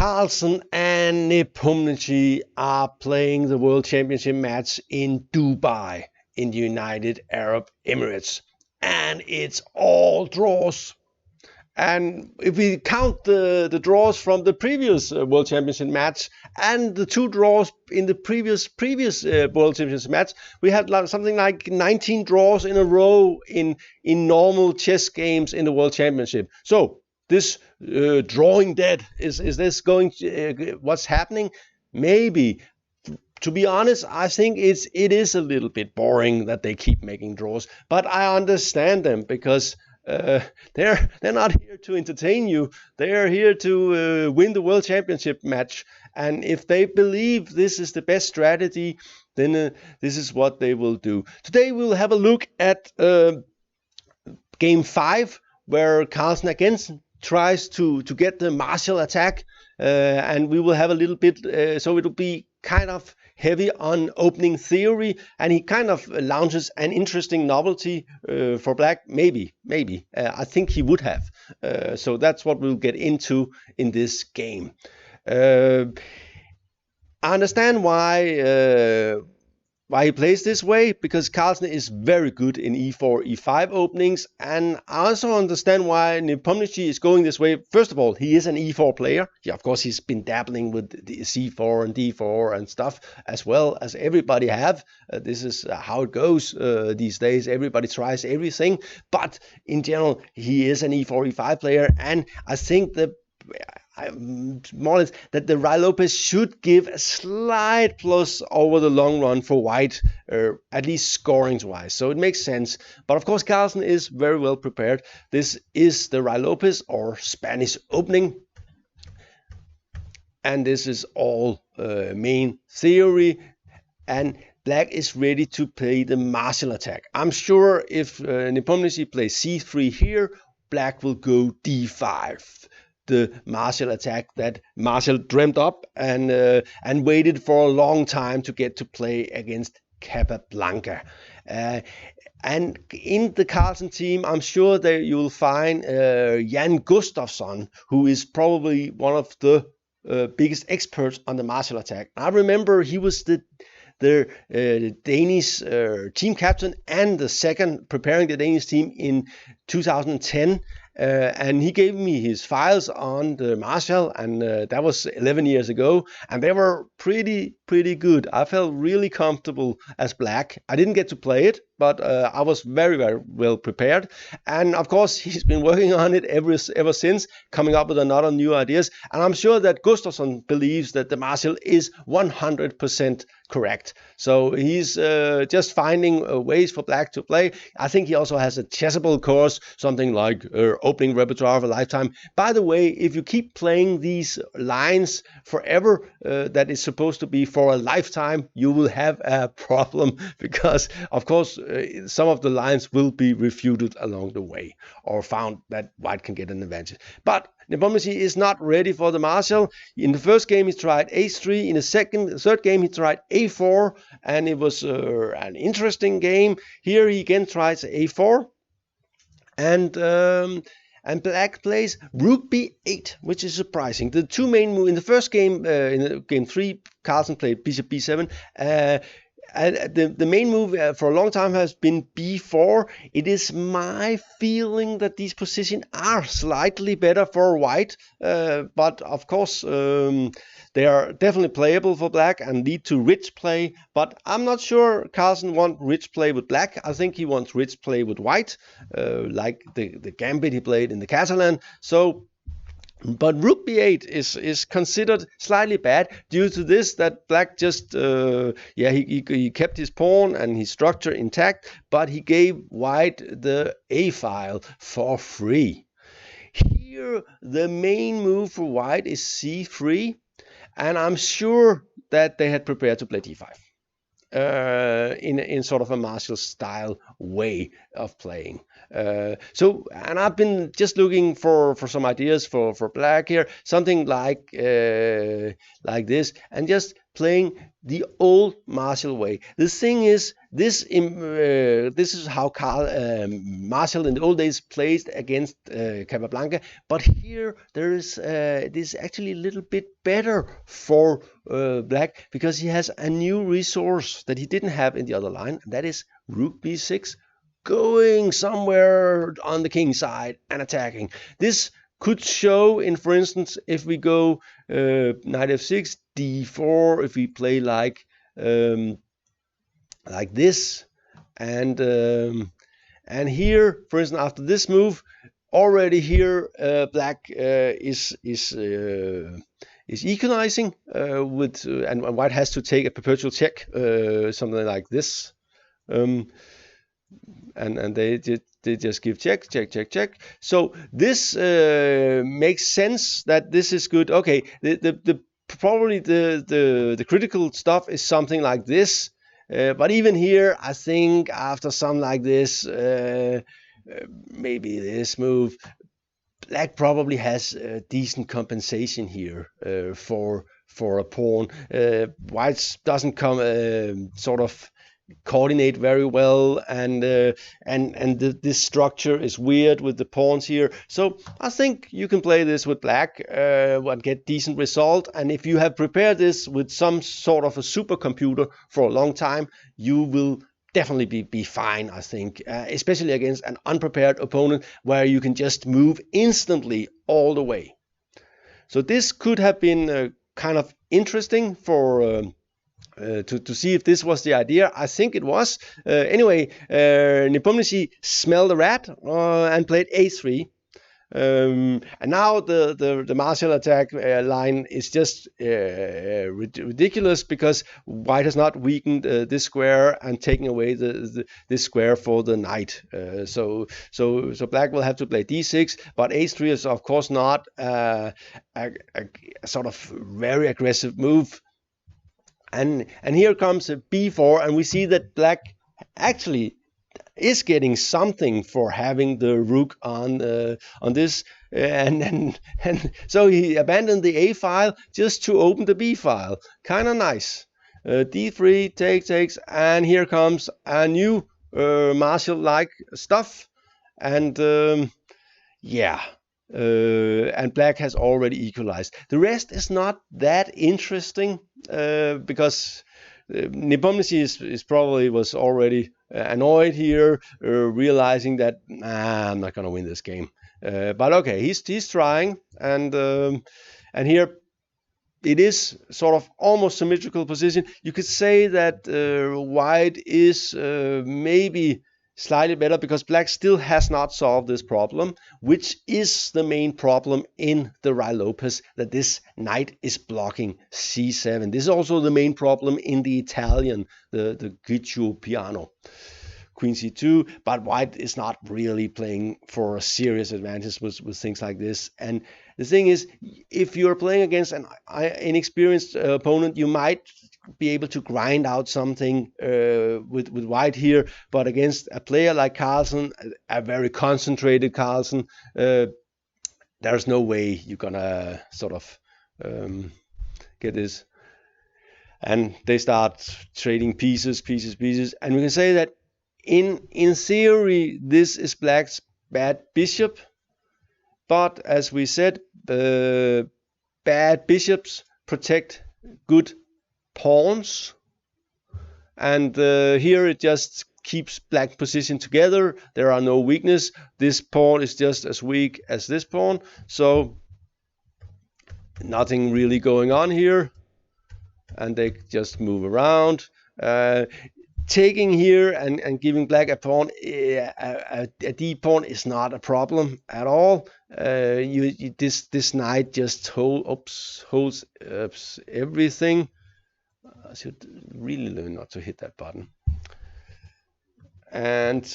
Carlsen and Nepomniactchi are playing the World Championship match in Dubai in the United Arab Emirates. And it's all draws. And if we count the draws from the previous World Championship match and the 2 draws in the previous World Championship match, we had something like 19 draws in a row in normal chess games in the World Championship. So this drawing dead, is this going to, what's happening? Maybe. To be honest, I think it is a little bit boring that they keep making draws, but I understand them because they're not here to entertain you. They are here to win the World Championship match, and if they believe this is the best strategy, then this is what they will do. Today we'll have a look at game 5, where Carlsen again tries to get the martial attack, and we will have a little bit, so it'll be kind of heavy on opening theory, and he kind of launches an interesting novelty for black. Maybe. I think he would have. So that's what we'll get into in this game. I understand why he plays this way, because Carlsen is very good in e4, e5 openings, and I also understand why Nepomniactchi is going this way. First of all, he is an e4 player. Yeah, of course, he's been dabbling with the c4 and d4 and stuff, as well as everybody have. This is how it goes these days. Everybody tries everything, but in general, he is an e4, e5 player, and I think more or less that the Ruy Lopez should give a slight plus over the long run for white, at least scoring wise. So it makes sense. But of course, Carlsen is very well prepared. This is the Ruy Lopez or Spanish opening. And this is all main theory. And black is ready to play the martial attack. I'm sure if Nepomniactchi plays c3 here, black will go d5. The martial attack that Martial dreamt up and waited for a long time to get to play against Capablanca. And in the Carlsen team, I'm sure that you'll find Jan Gustafsson, who is probably one of the biggest experts on the martial attack. I remember he was the Danish team captain and the second preparing the Danish team in 2010. And he gave me his files on the martial, and that was 11 years ago, and they were pretty good. I felt really comfortable as black. I didn't get to play it, but I was very well prepared, and of course he's been working on it ever since, coming up with another new ideas, and I'm sure that Gustafsson believes that the martial is 100% correct. So he's just finding ways for black to play. I think he also has a chessable course, something like opening repertoire of a lifetime. By the way, if you keep playing these lines forever, that is supposed to be for a lifetime, you will have a problem, because of course some of the lines will be refuted along the way, or found that white can get an advantage. But Nepomniactchi is not ready for the martial. In the first game he tried h3, in the third game he tried a4, and it was an interesting game. Here he again tries a4, and black plays rook b8, which is surprising. The two main moves in the first game, in game 3, Carlsen played bishop b7. And the main move for a long time has been b4. It is my feeling that these positions are slightly better for white, but of course they are definitely playable for black and lead to rich play. But I'm not sure Carlsen wants rich play with black. I think he wants rich play with white, like the gambit he played in the Catalan. But rook b8 is considered slightly bad due to this, that black just he kept his pawn and his structure intact, but he gave white the a file for free. Here the main move for white is c3, and I'm sure that they had prepared to play d5 in sort of a martial style way of playing. And I've been just looking for some ideas for black here, something like this, and just playing the old martial way. The thing is, this is how Martial in the old days played against Capablanca, but here there is this actually a little bit better for Black, because he has a new resource that he didn't have in the other line, and that is Rook b6, going somewhere on the king side and attacking. This could show in, for instance, if we go knight f6, d4, if we play like this, and here, for instance, after this move, already here Black is equalizing with, and White has to take a perpetual check, something like this. And they just give check, check, check, check. So this makes sense that this is good. Okay, probably the critical stuff is something like this. But even here, I think after something like this, maybe this move, Black probably has decent compensation here for a pawn. White doesn't come sort of coordinate very well, and this structure is weird with the pawns here. So I think you can play this with Black and get decent result. And if you have prepared this with some sort of a supercomputer for a long time, you will definitely be fine, I think, especially against an unprepared opponent where you can just move instantly all the way. So this could have been kind of interesting for to see if this was the idea. I think it was. Anyway, Nepomniactchi smelled the rat and played a3. And now the martial attack line is just ridiculous, because White has not weakened this square and taking away this square for the knight. So Black will have to play d6, but a3 is of course not a sort of very aggressive move. And here comes a b4, and we see that Black actually is getting something for having the rook on this, and so he abandoned the a file just to open the b file. Kind of nice. d3 takes, and here comes a new martial-like stuff, and yeah. And Black has already equalized. The rest is not that interesting, because Nepomniactchi is probably was already annoyed here, realizing that I'm not gonna win this game. But okay, he's trying, and here it is sort of almost symmetrical position. You could say that White is maybe slightly better, because Black still has not solved this problem, which is the main problem in the Ruy Lopez, that this knight is blocking c7. This is also the main problem in the Italian, the Grigio piano. Queen c2, but White is not really playing for a serious advantage with things like this. And the thing is, if you're playing against an inexperienced opponent, you might be able to grind out something with White here, but against a player like Carlsen, a very concentrated Carlsen, there's no way you're gonna sort of get this. And they start trading pieces, and we can say that in theory this is Black's bad bishop, but as we said, bad bishops protect good pawns, and here it just keeps Black position together. There are no weakness. This pawn is just as weak as this pawn, so nothing really going on here, and they just move around. Taking here and giving Black a pawn, a d pawn is not a problem at all. This knight just holds everything. I should really learn not to hit that button. And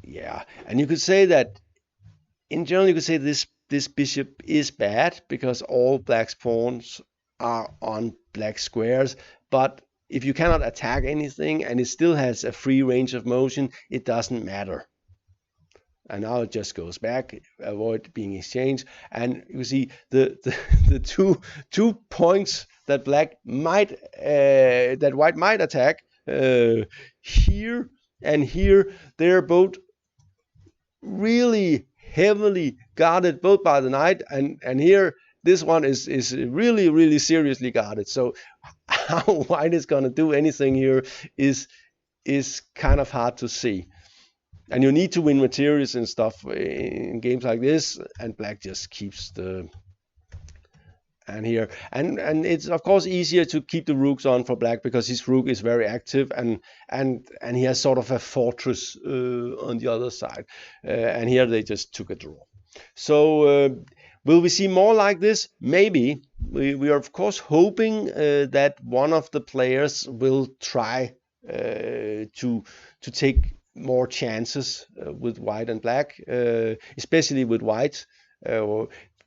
yeah, and you could say that in general, you could say this bishop is bad because all Black's pawns are on Black squares, but if you cannot attack anything and it still has a free range of motion, it doesn't matter. And now it just goes back, avoid being exchanged. And you see the the two points that white might attack here and here. They're both really heavily guarded, both by the knight, and here this one is really, really seriously guarded. So how white is going to do anything here is kind of hard to see. And you need to win materials and stuff in games like this, and black just keeps the and here, and it's of course easier to keep the rooks on for black because his rook is very active, and he has sort of a fortress on the other side, and here they just took a draw. So will we see more like this? Maybe. We are of course hoping that one of the players will try to take more chances with white and black, especially with white,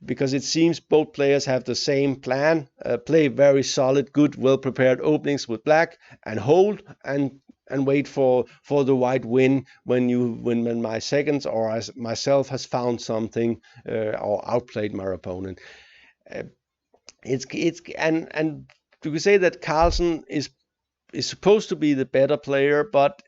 because it seems both players have the same plan: play very solid, good, well-prepared openings with black, and hold and wait for the white win when my seconds or as myself has found something or outplayed my opponent. It's and you could say that Carlsen is supposed to be the better player, but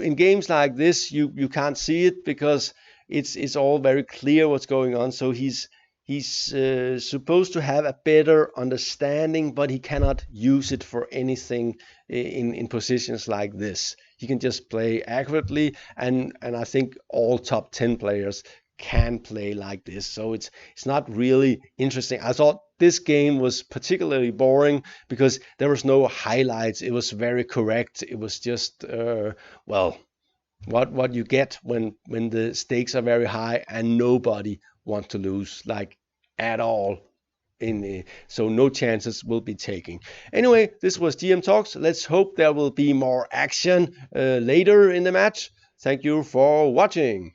in games like this you can't see it because it's all very clear what's going on. So he's supposed to have a better understanding, but he cannot use it for anything in positions like this. He can just play accurately, and I think all top 10 players can play like this. So it's not really interesting. I thought this game was particularly boring because there was no highlights. It was very correct. It was just what you get when the stakes are very high and nobody want to lose, like at all. So no chances will be taken. Anyway, this was GM Talks. Let's hope there will be more action later in the match. Thank you for watching.